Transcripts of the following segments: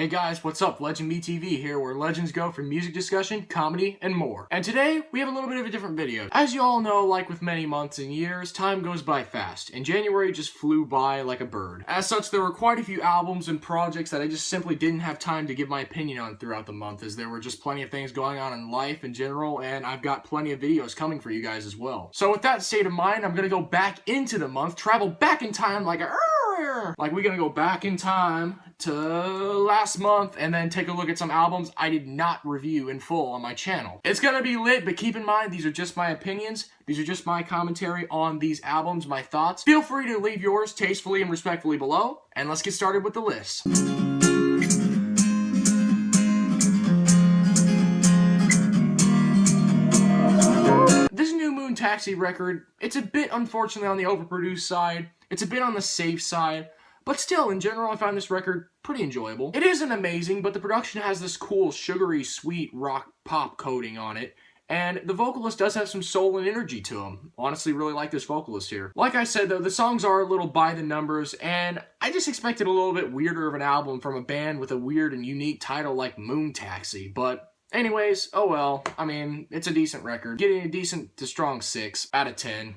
Hey guys, what's up? LegendBTV here, where legends go for music discussion, comedy, and more. And today, we have a little bit of a different video. As you all know, like with many months and years, time goes by fast, and January just flew by like a bird. As such, there were quite a few albums and projects that I just simply didn't have time to give my opinion on throughout the month, as there were just plenty of things going on in life in general, and I've got plenty of videos coming for you guys as well. So with that state of mind, I'm gonna go back into the month, travel back in time like we're gonna go back in time to last month and then take a look at some albums I did not review in full on my channel. It's gonna be lit, but keep in mind, these are just my opinions. These are just my commentary on these albums, my thoughts. Feel free to leave yours tastefully and respectfully below, and let's get started with the list. This New Moon Taxi record, it's a bit unfortunately on the overproduced side. It's a bit on the safe side, but still, in general, I find this record pretty enjoyable. It isn't amazing, but the production has this cool, sugary, sweet rock pop coating on it, and the vocalist does have some soul and energy to him. Honestly, really like this vocalist here. Like I said, though, the songs are a little by the numbers, and I just expected a little bit weirder of an album from a band with a weird and unique title like Moon Taxi, but anyways, oh well. I mean, it's a decent record. Getting a decent to strong 6 out of 10.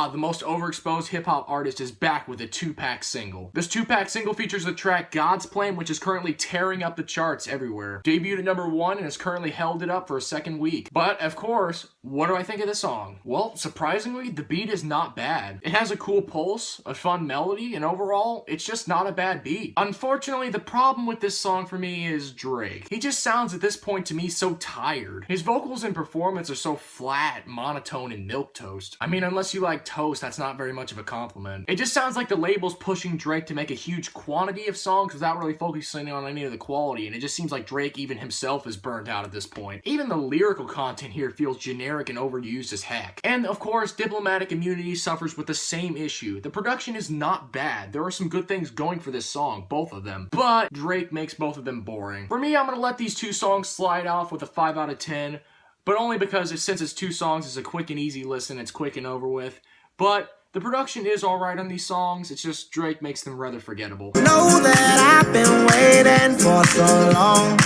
The most overexposed hip-hop artist is back with a 2-pack single. This 2-pack single features the track God's Plan, which is currently tearing up the charts everywhere. Debuted at #1 and has currently held it up for a second week. But, of course, what do I think of this song? Well, surprisingly, the beat is not bad. It has a cool pulse, a fun melody, and overall, it's just not a bad beat. Unfortunately, the problem with this song for me is Drake. He just sounds at this point to me so tired. His vocals and performance are so flat, monotone, and milquetoast. I mean, unless you like toast, that's not very much of a compliment. It just sounds like the label's pushing Drake to make a huge quantity of songs without really focusing on any of the quality, and it just seems like Drake even himself is burnt out at this point. Even the lyrical content here feels generic and overused as heck. And of course, Diplomatic Immunity suffers with the same issue. The production is not bad. There are some good things going for this song, both of them, but Drake makes both of them boring. For me, I'm gonna let these two songs slide off with a 5 out of 10, but only because since it's 2 songs, it's a quick and easy listen, it's quick and over with. But the production is alright on these songs, it's just Drake makes them rather forgettable. Know that I've been waiting for so long.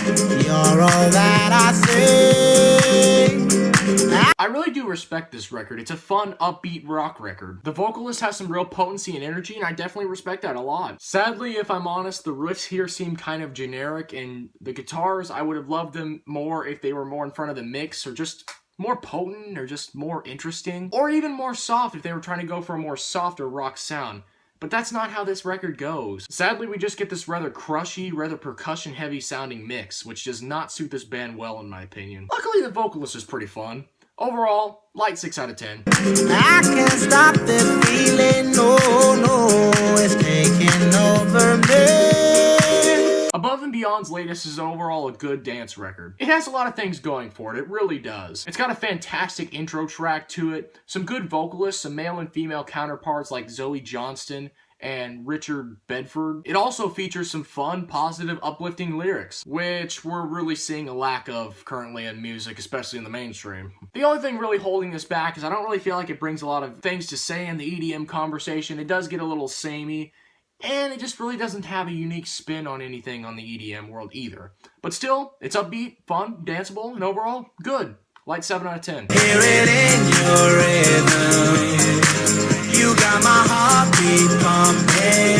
You're all that I say. I really do respect this record. It's a fun, upbeat rock record. The vocalist has some real potency and energy, and I definitely respect that a lot. Sadly, if I'm honest, the riffs here seem kind of generic, and the guitars, I would have loved them more if they were more in front of the mix, or just more potent, or just more interesting, or even more soft if they were trying to go for a more softer rock sound. But that's not how this record goes. Sadly, we just get this rather crushy, rather percussion-heavy sounding mix, which does not suit this band well in my opinion. Luckily, the vocalist is pretty fun. Overall, light 6 out of 10. I can't stop this feeling, no, it's taking over me. Above and Beyond's latest is overall a good dance record. It has a lot of things going for it really does. It's got a fantastic intro track to it, some good vocalists, some male and female counterparts like Zoe Johnston and Richard Bedford. It also features some fun, positive, uplifting lyrics, which we're really seeing a lack of currently in music, especially in the mainstream. The only thing really holding this back is I don't really feel like it brings a lot of things to say in the EDM conversation. It does get a little samey, and it just really doesn't have a unique spin on anything on the EDM world either. But still, it's upbeat, fun, danceable, and overall, good. Light 7 out of 10. Hear it in your rhythm. You got my heartbeat pumping.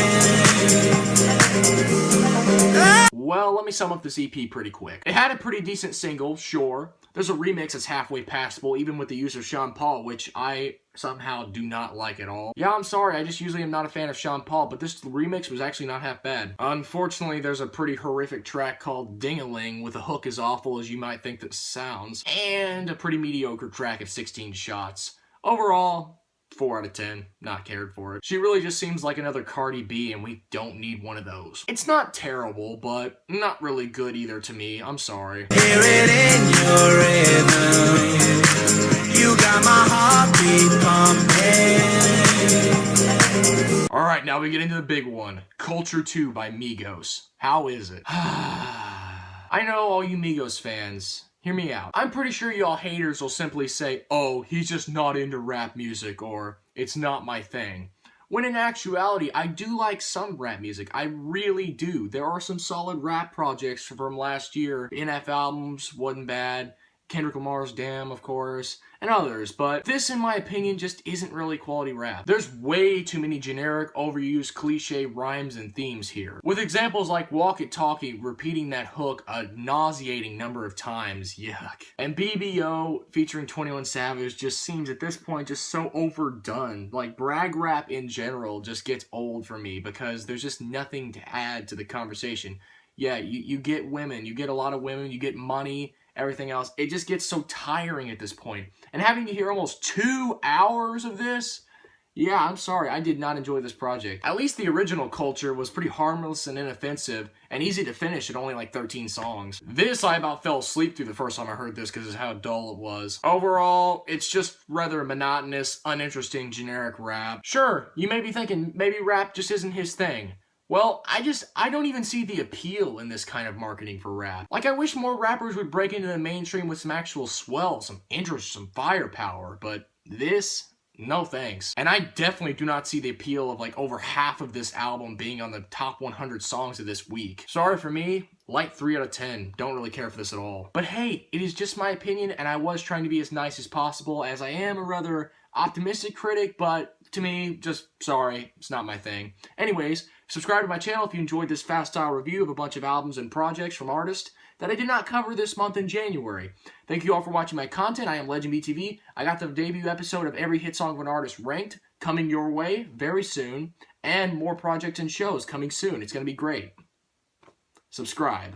Well, let me sum up this EP pretty quick. It had a pretty decent single, sure. There's a remix that's halfway passable, even with the use of Sean Paul, which I somehow do not like at all. Yeah, I'm sorry, I just usually am not a fan of Sean Paul, but this remix was actually not half bad. Unfortunately, there's a pretty horrific track called Ding-a-Ling with a hook as awful as you might think that sounds, and a pretty mediocre track of 16 Shots. Overall, 4 out of 10. Not cared for it. She really just seems like another Cardi B, and we don't need one of those. It's not terrible, but not really good either to me. I'm sorry. Hear it in your rhythm. You got my heartbeat pumping. Alright, now we get into the big one. Culture 2 by Migos. How is it? I know all you Migos fans, Hear me out. I'm pretty sure y'all haters will simply say, oh, he's just not into rap music, or it's not my thing. When in actuality, I do like some rap music. I really do. There are some solid rap projects from last year. NF albums wasn't bad. Kendrick Lamar's Damn, of course, and others, but this, in my opinion, just isn't really quality rap. There's way too many generic, overused, cliche rhymes and themes here, with examples like Walk It Talkie repeating that hook a nauseating number of times, yuck. And BBO featuring 21 Savage just seems at this point just so overdone. Like, brag rap in general just gets old for me because there's just nothing to add to the conversation. Yeah, you get women, you get a lot of women, you get money, everything else. It just gets so tiring at this point. And having to hear almost 2 hours of this, yeah, I'm sorry, I did not enjoy this project. At least the original Culture was pretty harmless and inoffensive and easy to finish at only like 13 songs. This, I about fell asleep through the first time I heard this because of how dull it was. Overall, it's just rather monotonous, uninteresting, generic rap. Sure, you may be thinking maybe rap just isn't his thing. Well, I don't even see the appeal in this kind of marketing for rap. Like, I wish more rappers would break into the mainstream with some actual swell, some interest, some firepower, but this, no thanks. And I definitely do not see the appeal of like over half of this album being on the top 100 songs of this week. Sorry for me, like 3 out of 10, don't really care for this at all. But hey, it is just my opinion, and I was trying to be as nice as possible, as I am a rather optimistic critic, but to me, just sorry, it's not my thing. Anyways, subscribe to my channel if you enjoyed this fast style review of a bunch of albums and projects from artists that I did not cover this month in January. Thank you all for watching my content. I am LegendBTV. I got the debut episode of every hit song of an artist ranked coming your way very soon, and more projects and shows coming soon. It's going to be great. Subscribe.